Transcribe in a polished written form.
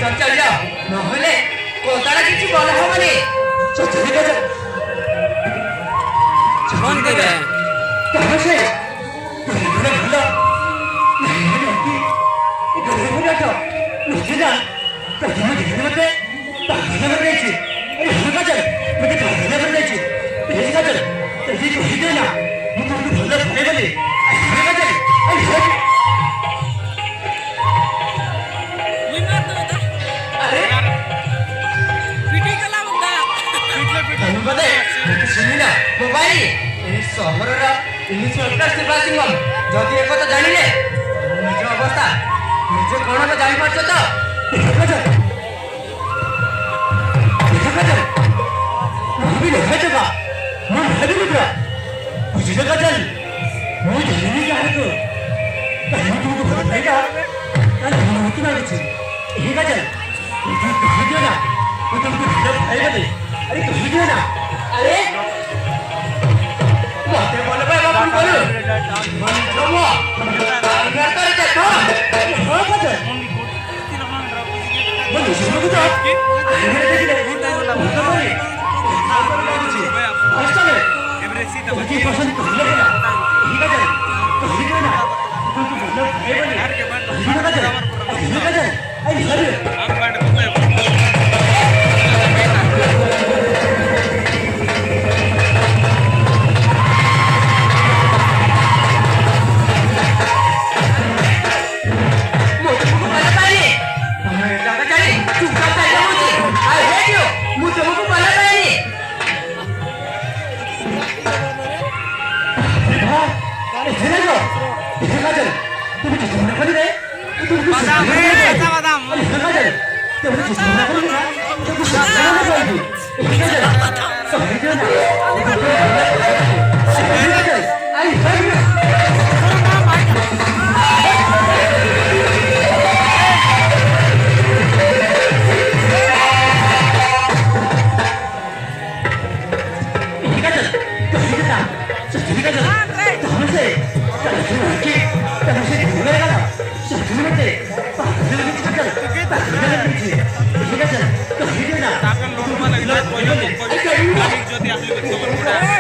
चुपचाप चल जाओ নহলে কোতারা কিছু বলা হবে না चल चलेगा चल कौन कर रहा है? कहाँ से भला भला नहीं नहीं तो मुझे ना प्रथम देखने मत पागल बन रही थी अरे हल्का चल मुझे पागल बन रही थी तेज का चल तेजी को ही देना मुझे तो भला भले भले हल्का चल अरे अरे पिटी कला मुद्दा ତମେ ବୋଧେ ଶୁଣିଲ ମୋବାଇଲ ଏହି ସହରର ଇନ୍ସପେକ୍ଟର ଶିବାସିଂହମ ଯଦି ଏକଥା ଜାଣିଲେ ନିଜ ଅବସ୍ଥା ନିଜେ କଣ ତ ଜାଣିପାରୁଛ ତ देखा चल मैं भी देखा चुका मैं भी निकला मुझे देखा चल मैं जाने नहीं चाहता तो कहीं तुमको पता नहीं था कल हम होती ना कुछ यही का चल तुम कहाँ गया ना वो तुमको ढूंढा भाई बने अरे कहीं गया ना अरे मते बोले भाई बाबू बोलो मन जमो अंदर तो देखो हाँ का चल मैं दूसरे को तो अरे देखिए मुझे बोले अच्छा है तुमकी पसंद कहीं लगेगा यही का चल कहीं गया ना तुमको ढूंढा भाई बने यही का चल अरे हरे ताकन लोड में लगला कोई नहीं कोई नहीं जो दी असली खबर पूरा